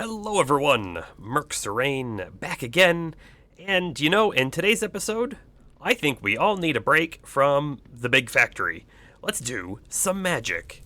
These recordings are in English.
Hello everyone, Merc Serene back again, and in today's episode, I think we all need a break from the big factory. Let's do some magic.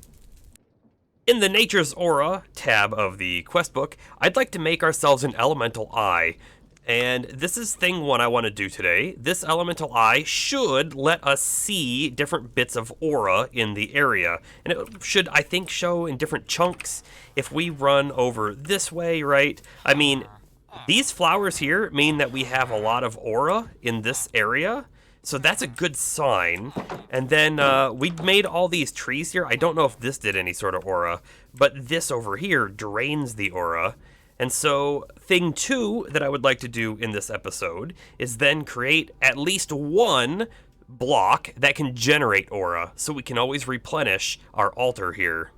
In the Nature's Aura tab of the quest book, I'd like to make ourselves an elemental eye, and this is thing one I want to do today. This elemental eye should let us see different bits of aura in the area, and it should, I think, show in different chunks. If we run over this way, right? I mean, these flowers here mean that we have a lot of aura in this area, so that's a good sign. And then we made all these trees here. I don't know if this did any sort of aura, but this over here drains the aura. And so thing two that I would like to do in this episode is then create at least one block that can generate aura, so we can always replenish our altar here.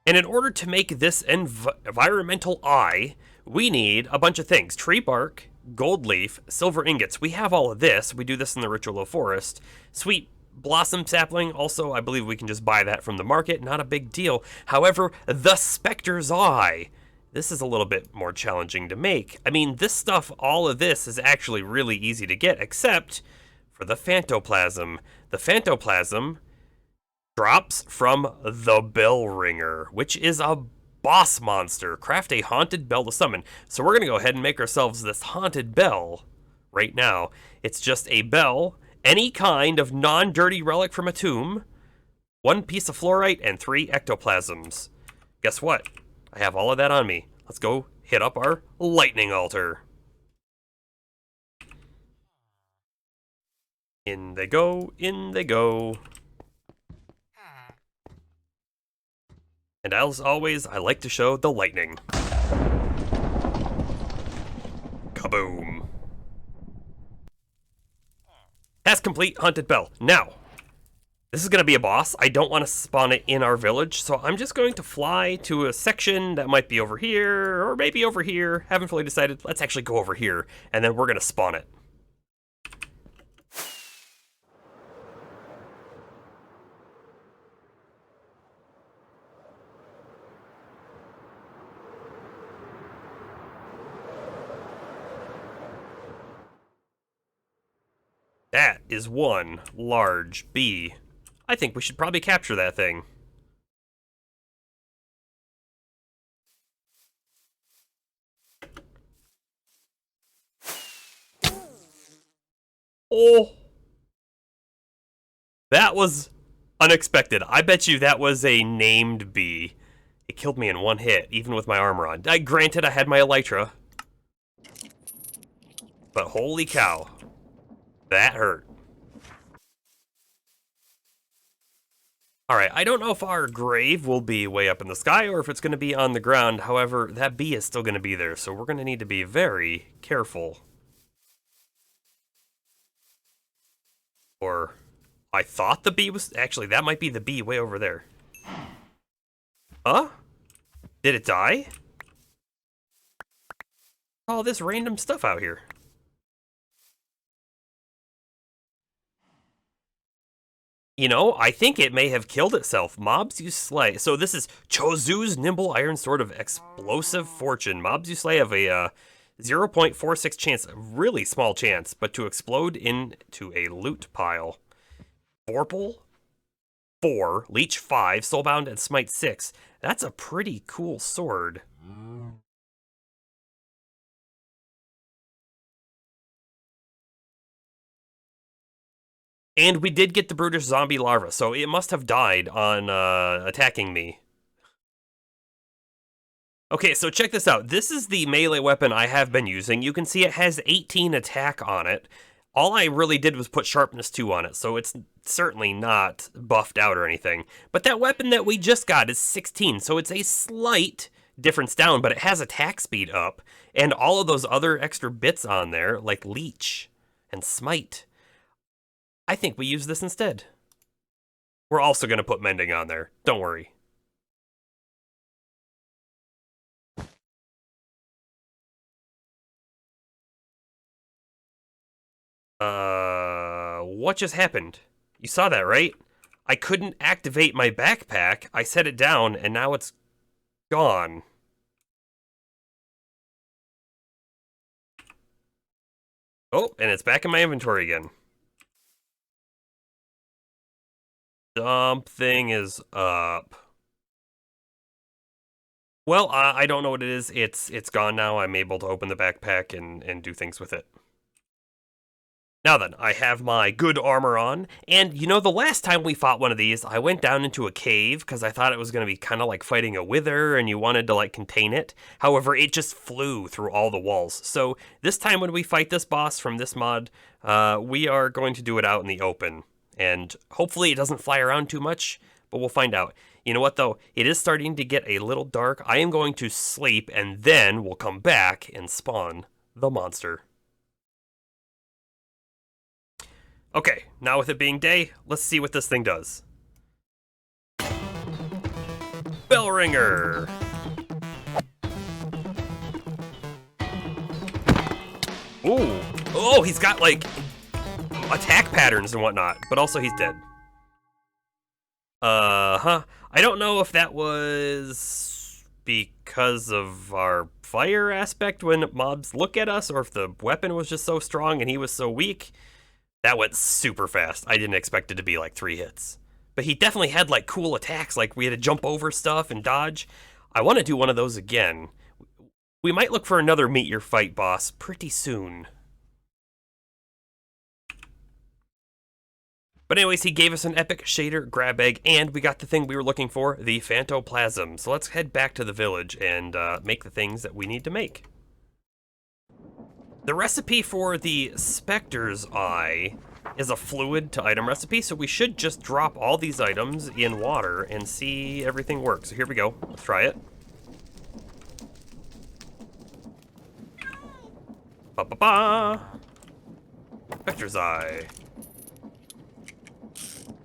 And in order to make this environmental eye, we need a bunch of things. Tree bark, gold leaf, silver ingots. We have all of this. We do this in the Ritual of Forest. Sweet blossom sapling. Also, I believe we can just buy that from the market. Not a big deal. However, the Spectre's Eye. This is a little bit more challenging to make. I mean, this stuff, all of this is actually really easy to get, except for the Phantoplasm. The Phantoplasm drops from the Bell Ringer, which is a boss monster. Craft a haunted bell to summon. So we're going to go ahead and make ourselves this haunted bell right now. It's just a bell, any kind of non-dirty relic from a tomb, one piece of fluorite, and 3 ectoplasms. Guess what? I have all of that on me. Let's go hit up our lightning altar. In they go, in they go. And as always, I like to show the lightning. Kaboom. Task complete, haunted bell. Now, this is going to be a boss. I don't want to spawn it in our village, so I'm just going to fly to a section that might be over here, or maybe over here. Haven't fully decided. Let's actually go over here, and then we're going to spawn it. That is one large bee. I think we should probably capture that thing. Oh! That was unexpected. I bet you that was a named bee. It killed me in one hit, even with my armor on. Granted, I had my elytra. But holy cow. That hurt. Alright, I don't know if our grave will be way up in the sky or if it's going to be on the ground. However, that bee is still going to be there, so we're going to need to be very careful. Or, I thought the bee was... Actually, that might be the bee way over there. Huh? Did it die? All this random stuff out here. You know, I think it may have killed itself. Mobs you slay. So this is Chozu's Nimble Iron Sword of Explosive Fortune. Mobs you slay have a 0.46 chance, really small chance, but to explode into a loot pile. Vorpal 4, Leech 5, Soulbound, and Smite 6. That's a pretty cool sword. And we did get the brutish zombie larva, so it must have died on attacking me. Okay, so check this out. This is the melee weapon I have been using. You can see it has 18 attack on it. All I really did was put sharpness 2 on it, so it's certainly not buffed out or anything. But that weapon that we just got is 16, so it's a slight difference down, but it has attack speed up. And all of those other extra bits on there, like Leech and Smite. I think we use this instead. We're also going to put Mending on there. Don't worry. What just happened? You saw that, right? I couldn't activate my backpack. I set it down, and now it's gone. Oh, and it's back in my inventory again. Something is up. Well, I don't know what it is. It's gone now. I'm able to open the backpack and do things with it. Now then, I have my good armor on, and you know, the last time we fought one of these, I went down into a cave because I thought it was going to be kind of like fighting a wither and you wanted to like contain it. However, it just flew through all the walls. So this time when we fight this boss from this mod, we are going to do it out in the open. And hopefully it doesn't fly around too much, but we'll find out. You know what though? It is starting to get a little dark. I am going to sleep and then we'll come back and spawn the monster. Okay, now with it being day, let's see what this thing does. Bell ringer! Ooh! Oh, he's got like attack patterns and whatnot, but also he's dead. I don't know if that was because of our fire aspect when mobs look at us, or if the weapon was just so strong and he was so weak. That went super fast. I didn't expect it to be like 3 hits. But he definitely had like cool attacks, like we had to jump over stuff and dodge. I want to do one of those again. We might look for another meteor fight boss pretty soon. But anyways, he gave us an epic shader grab egg, and we got the thing we were looking for, the phantoplasm. So let's head back to the village and make the things that we need to make. The recipe for the Spectre's Eye is a fluid to item recipe, so we should just drop all these items in water and see everything works. So here we go. Let's try it. Ba-ba-ba! Spectre's Eye.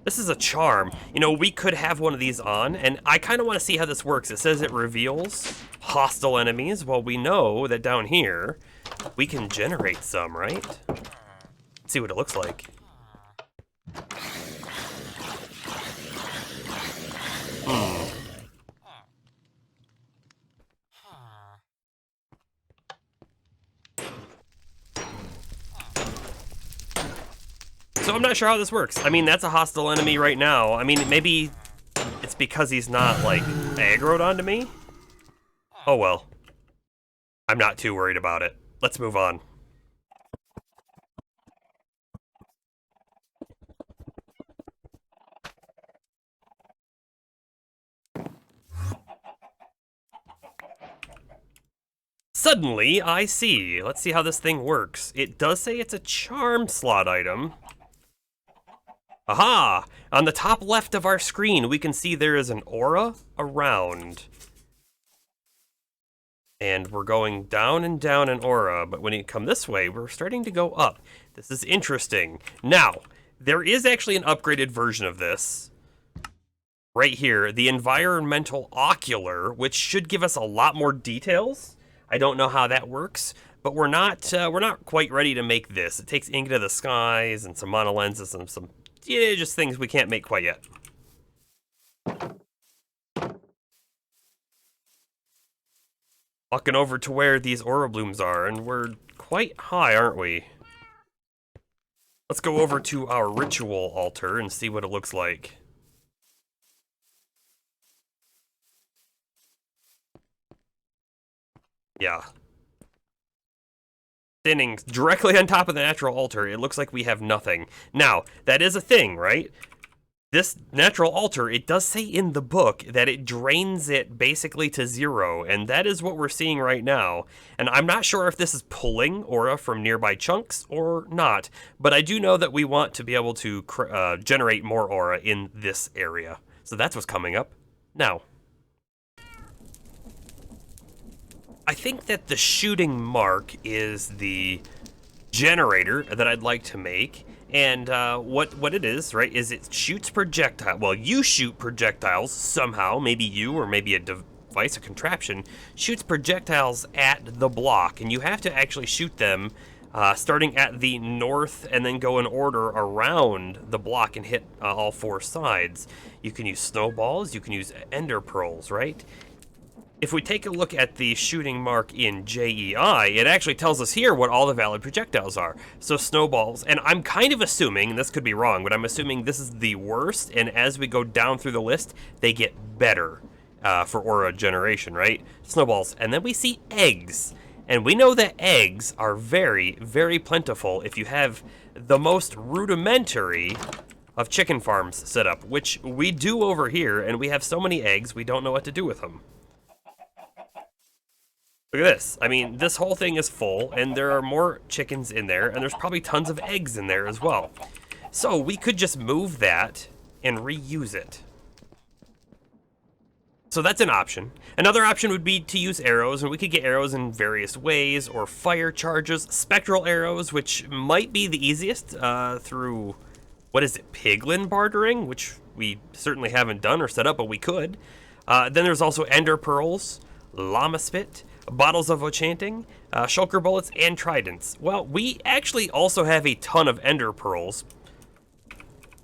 This is a charm. You know, we could have one of these on, and I kind of want to see how this works. It says it reveals hostile enemies. Well, we know that down here, we can generate some, right? Let's see what it looks like. So I'm not sure how this works. I mean, that's a hostile enemy right now. I mean, maybe it's because he's not, like, aggroed onto me? Oh well. I'm not too worried about it. Let's move on. Suddenly, I see. Let's see how this thing works. It does say it's a charm slot item. Aha! On the top left of our screen, we can see there is an aura around. And we're going down and down an aura, but when you come this way, we're starting to go up. This is interesting. Now, there is actually an upgraded version of this. Right here, the environmental ocular, which should give us a lot more details. I don't know how that works, but we're not quite ready to make this. It takes ink to the skies and some monolenses and some just things we can't make quite yet. Walking over to where these aura blooms are, and we're quite high, aren't we? Let's go over to our ritual altar and see what it looks like. Yeah. Standing directly on top of the natural altar, it looks like we have nothing. Now, that is a thing, right? This natural altar, it does say in the book that it drains it basically to 0, and that is what we're seeing right now. And I'm not sure if this is pulling aura from nearby chunks or not, but I do know that we want to be able to generate more aura in this area. So that's what's coming up now. I think that the shooting mark is the generator that I'd like to make. And what it is, right, is it shoots projectiles. Well, you shoot projectiles somehow, maybe you or maybe a device, a contraption, shoots projectiles at the block. And you have to actually shoot them starting at the north and then go in order around the block and hit all 4 sides. You can use snowballs, you can use ender pearls, right? If we take a look at the shooting mark in JEI, it actually tells us here what all the valid projectiles are. So snowballs, and I'm kind of assuming, and this could be wrong, but I'm assuming this is the worst, and as we go down through the list, they get better for aura generation, right? Snowballs, and then we see eggs. And we know that eggs are very, very plentiful if you have the most rudimentary of chicken farms set up, which we do over here, and we have so many eggs, we don't know what to do with them. Look at this. I mean, this whole thing is full, and there are more chickens in there, and there's probably tons of eggs in there as well. So we could just move that and reuse it. So that's an option. Another option would be to use arrows, and we could get arrows in various ways, or fire charges, spectral arrows, which might be the easiest through, what is it, piglin bartering, which we certainly haven't done or set up, but we could. Then there's also ender pearls, llama spit, bottles of enchanting, shulker bullets, and tridents. Well, we actually also have a ton of ender pearls.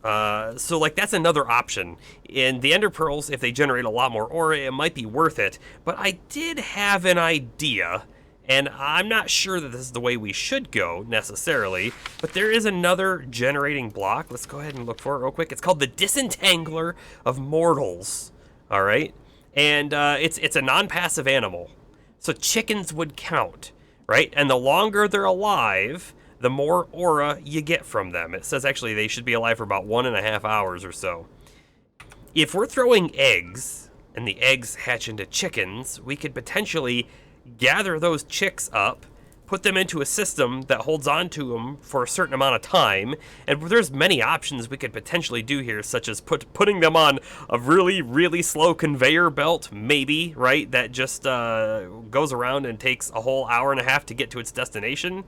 So like that's another option. In the ender pearls, if they generate a lot more aura, it might be worth it. But I did have an idea, and I'm not sure that this is the way we should go necessarily, but there is another generating block. Let's go ahead and look for it real quick. It's called the Disentangler of Mortals. All right. And it's a non-passive animal. So chickens would count, right? And the longer they're alive, the more aura you get from them. It says actually they should be alive for about 1.5 hours or so. If we're throwing eggs, and the eggs hatch into chickens, we could potentially gather those chicks up, put them into a system that holds on to them for a certain amount of time, and there's many options we could potentially do here, such as putting them on a really, really slow conveyor belt, maybe, right, that just goes around and takes a whole 1.5 hours to get to its destination.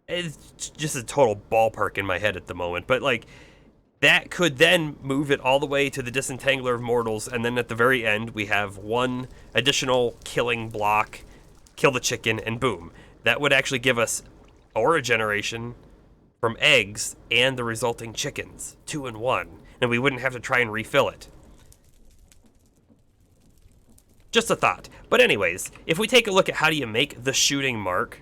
It's just a total ballpark in my head at the moment, but like, that could then move it all the way to the Disentangler of Mortals, and then at the very end, we have one additional killing block, kill the chicken, and boom. That would actually give us aura generation from eggs and the resulting chickens, 2 in 1, and we wouldn't have to try and refill it. Just a thought. But anyways, if we take a look at how do you make the shooting mark,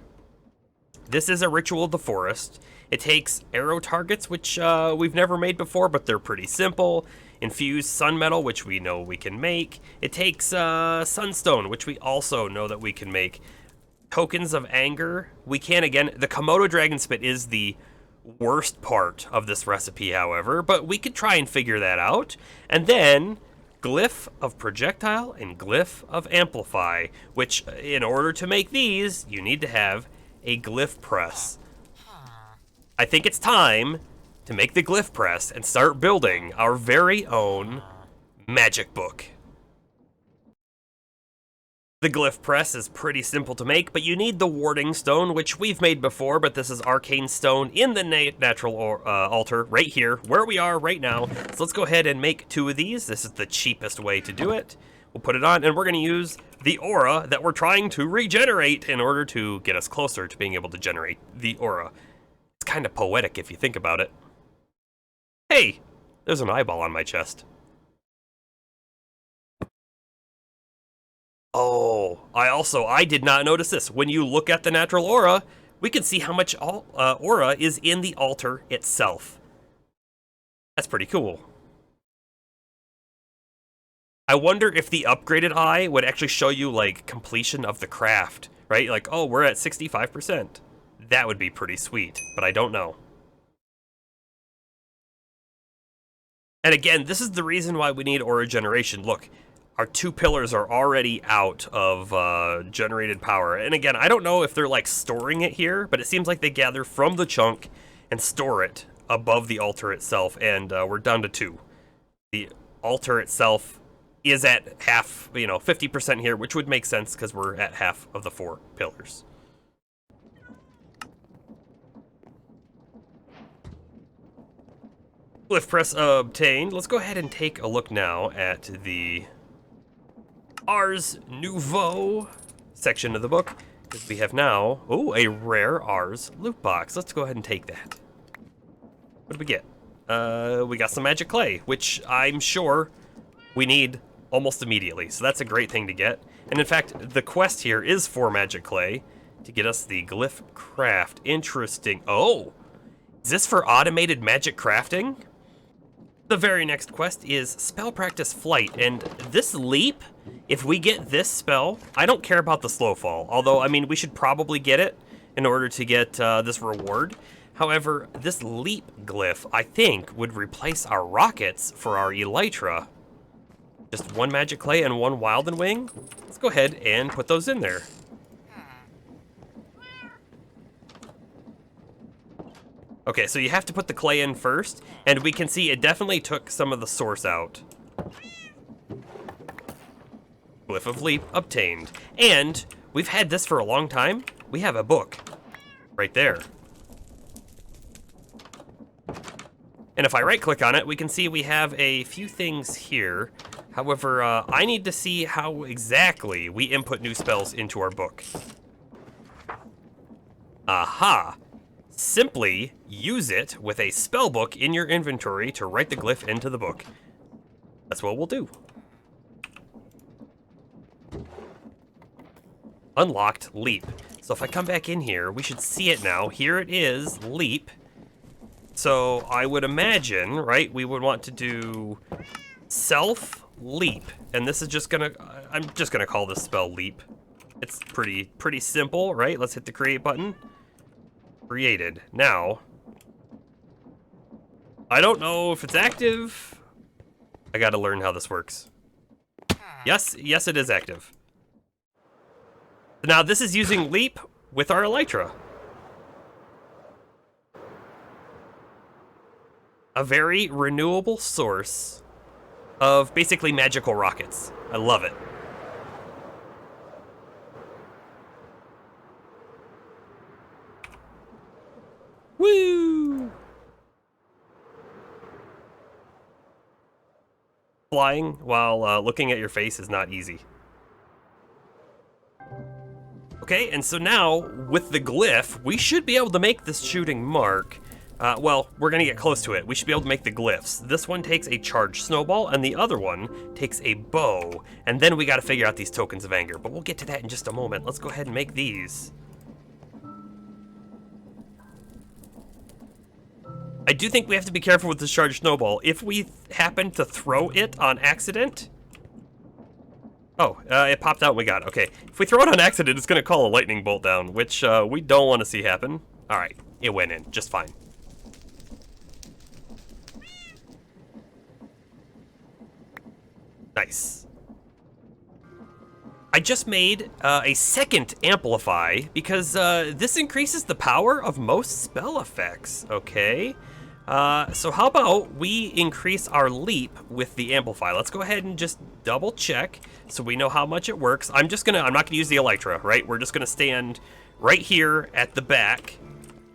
this is a Ritual of the Forest. It takes arrow targets, which we've never made before, but they're pretty simple. Infused sun metal, which we know we can make. It takes sunstone, which we also know that we can make. Tokens of anger, we can again. The Komodo dragon spit is the worst part of this recipe, however, but we could try and figure that out. And then glyph of projectile and glyph of amplify, which in order to make these, you need to have a glyph press. I think it's time to make the glyph press and start building our very own magic book. The glyph press is pretty simple to make, but you need the warding stone, which we've made before, but this is arcane stone in the natural altar right here, where we are right now. So let's go ahead and make 2 of these. This is the cheapest way to do it. We'll put it on, and we're going to use the aura that we're trying to regenerate in order to get us closer to being able to generate the aura. It's kind of poetic if you think about it. Hey, there's an eyeball on my chest. Oh, I did not notice this. When you look at the natural aura, we can see how much aura is in the altar itself. That's pretty cool. I wonder if the upgraded eye would actually show you, like, completion of the craft, right? Like, oh, we're at 65%. That would be pretty sweet, but I don't know. And again, this is the reason why we need aura generation. Look, our 2 pillars are already out of generated power. And again, I don't know if they're like storing it here, but it seems like they gather from the chunk and store it above the altar itself, and we're down to 2. The altar itself is at half, 50% here, which would make sense because we're at half of the 4 pillars. Glyph press obtained. Let's go ahead and take a look now at the Ars Nouveau section of the book, because we have now, a rare Ars loot box. Let's go ahead and take that. What did we get? We got some magic clay, which I'm sure we need almost immediately, so that's a great thing to get. And in fact, the quest here is for magic clay to get us the glyph craft. Interesting. Oh, is this for automated magic crafting? The very next quest is spell practice flight, and this leap, if we get this spell, I don't care about the slow fall, although, I mean, we should probably get it in order to get this reward. However, this leap glyph, I think, would replace our rockets for our elytra. Just one magic clay and one wild and wing. Let's go ahead and put those in there. Okay, so you have to put the clay in first, and we can see it definitely took some of the source out. Glyph of Leap obtained. And we've had this for a long time. We have a book right there. And if I right-click on it, we can see we have a few things here. However, I need to see how exactly we input new spells into our book. Aha! Simply use it with a spell book in your inventory to write the glyph into the book. That's what we'll do. Unlocked Leap. So if I come back in here, we should see it now. Here it is, Leap. So I would imagine, right, we would want to do Self Leap. And this is just gonna, I'm just gonna call this spell Leap. It's pretty simple, right? Let's hit the create button. Created. Now, I don't know if it's active. I gotta learn how this works. Yes, it is active. Now this is using Leap with our elytra. A very renewable source of basically magical rockets. I love it. Woo! Flying while looking at your face is not easy. Okay, and so now, with the glyph, we should be able to make this shooting mark. Well, we're gonna get close to it. We should be able to make the glyphs. This one takes a charged snowball, and the other one takes a bow. And then we gotta figure out these tokens of anger, but we'll get to that in just a moment. Let's go ahead and make these. I do think we have to be careful with this charged snowball. If we happen to throw it on accident... Oh, it popped out and we got it. Okay, if we throw it on accident, it's gonna call a lightning bolt down, which we don't want to see happen. Alright, it went in, just fine. Nice. I just made a second amplify because this increases the power of most spell effects, okay? So how about we increase our leap with the amplify? Let's go ahead and just double check so we know how much it works. I'm not gonna use the elytra, right? We're just gonna stand right here at the back,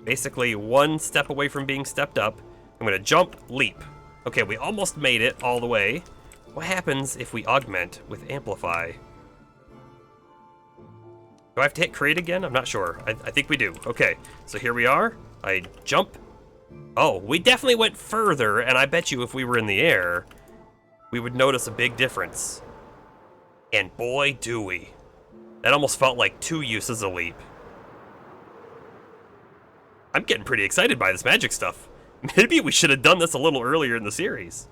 basically one step away from being stepped up. I'm gonna jump, leap. Okay, we almost made it all the way. What happens if we augment with amplify? Do I have to hit create again? I'm not sure. I think we do. Okay, so here we are. I jump. Oh, we definitely went further, and I bet you if we were in the air, we would notice a big difference. And boy, do we. That almost felt like 2 uses of leap. I'm getting pretty excited by this magic stuff. Maybe we should have done this a little earlier in the series.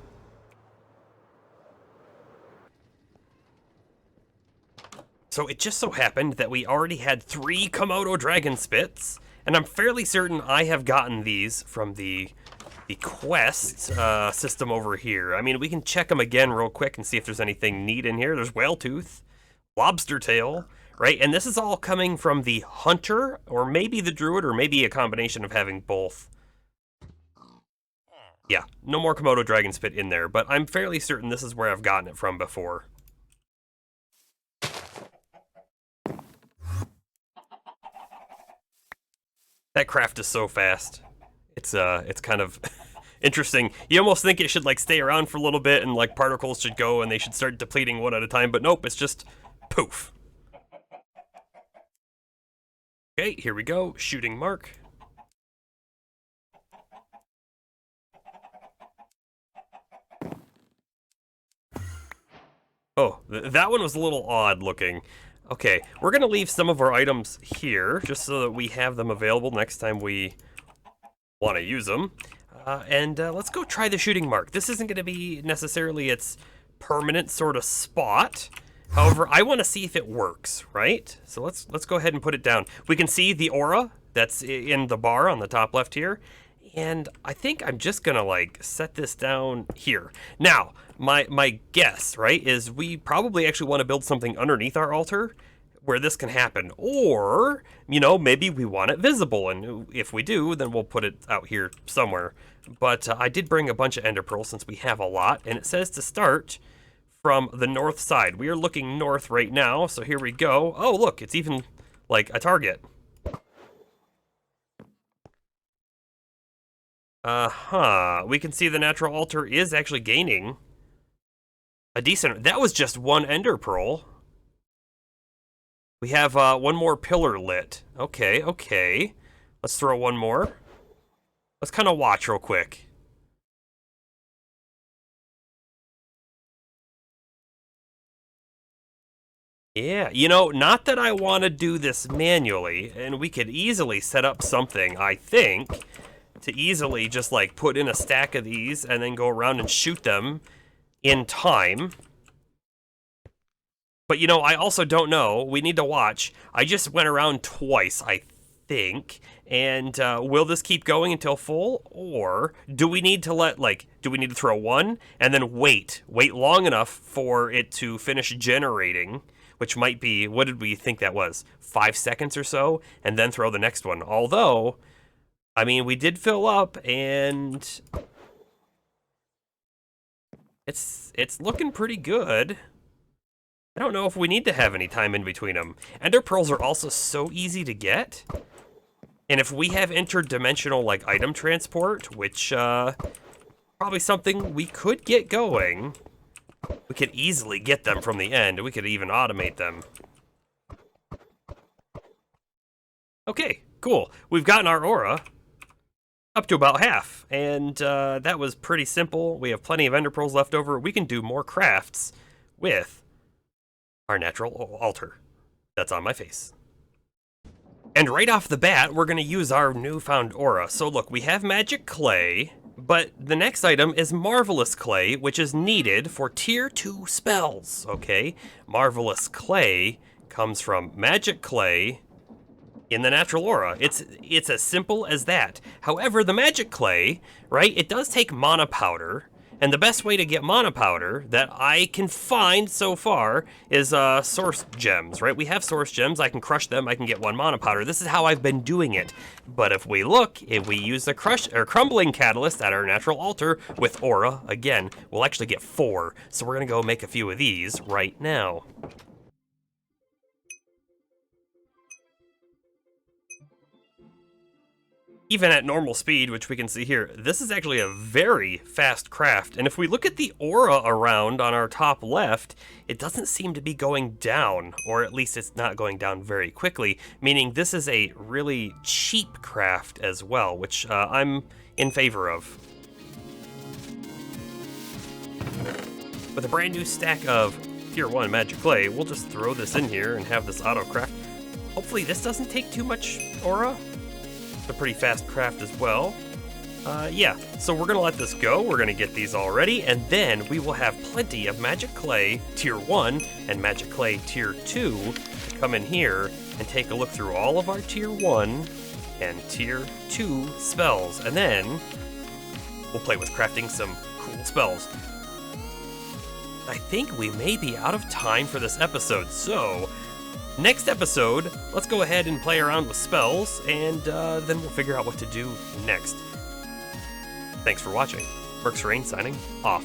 So it just so happened that we already had 3 Komodo dragon spits, and I'm fairly certain I have gotten these from the quest system over here. I mean, we can check them again real quick and see if there's anything neat in here. There's whale tooth, lobster tail, right? And this is all coming from the hunter, or maybe the druid, or maybe a combination of having both. Yeah, no more Komodo dragon spit in there, but I'm fairly certain this is where I've gotten it from before. That craft is so fast. It's kind of interesting. You almost think it should like stay around for a little bit and like particles should go and they should start depleting one at a time, but nope, it's just poof. Okay, here we go. Shooting mark. Oh, That one was a little odd looking. Okay, we're gonna leave some of our items here, just so that we have them available next time we want to use them. Let's go try the shooting mark. This isn't gonna be necessarily its permanent sort of spot. However, I want to see if it works, right? So let's go ahead and put it down. We can see the aura that's in the bar on the top left here. And I think I'm just gonna like set this down here. Now, my guess, right, is we probably actually want to build something underneath our altar where this can happen. Or, you know, maybe we want it visible, and if we do, then we'll put it out here somewhere. But I did bring a bunch of ender pearls since we have a lot, and it says to start from the north side. We are looking north right now, so here we go. Oh, look, it's even like a target. We can see the natural altar is actually gaining a decent... That was just one ender pearl. We have one more pillar lit. Okay. Let's throw one more. Let's kind of watch real quick. Yeah, you know, not that I want to do this manually, and we could easily set up something, I think, to easily just like put in a stack of these and then go around and shoot them in time. But you know, I also don't know. We need to watch. I just went around twice, I think. And will this keep going until full? Or do we need to do we need to throw one and then wait long enough for it to finish generating, which might be, what did we think that was? 5 seconds or so, and then throw the next one. Although, I mean, we did fill up, and it's looking pretty good. I don't know if we need to have any time in between them. Ender pearls are also so easy to get, and if we have interdimensional like item transport, which probably something we could get going, we could easily get them from the end. We could even automate them. Okay, cool. We've gotten our aura up to about half, and that was pretty simple. We have plenty of ender pearls left over. We can do more crafts with our natural altar that's on my face. And right off the bat, we're going to use our newfound aura. So look, we have magic clay, but the next item is marvelous clay, which is needed for tier 2 spells, okay? Marvelous clay comes from magic clay in the natural aura. It's as simple as that. However, the magic clay, right, it does take mana powder, and the best way to get mana powder that I can find so far is source gems, right? We have source gems, I can crush them, I can get 1 mana powder. This is how I've been doing it. But if we use the crumbling catalyst at our natural altar with aura, again, we'll actually get 4. So we're gonna go make a few of these right now. Even at normal speed, which we can see here, this is actually a very fast craft. And if we look at the aura around on our top left, it doesn't seem to be going down, or at least it's not going down very quickly, meaning this is a really cheap craft as well, which I'm in favor of. With a brand new stack of tier 1 magic clay, we'll just throw this in here and have this auto craft. Hopefully this doesn't take too much aura. A pretty fast craft as well. Yeah, so we're gonna let this go. We're gonna get these all ready, and then we will have plenty of magic clay tier 1 and magic clay tier 2 to come in here and take a look through all of our tier 1 and tier 2 spells, and then we'll play with crafting some cool spells. I think we may be out of time for this episode, so next episode, let's go ahead and play around with spells, and then we'll figure out what to do next. Thanks for watching. Mercs Rain signing off.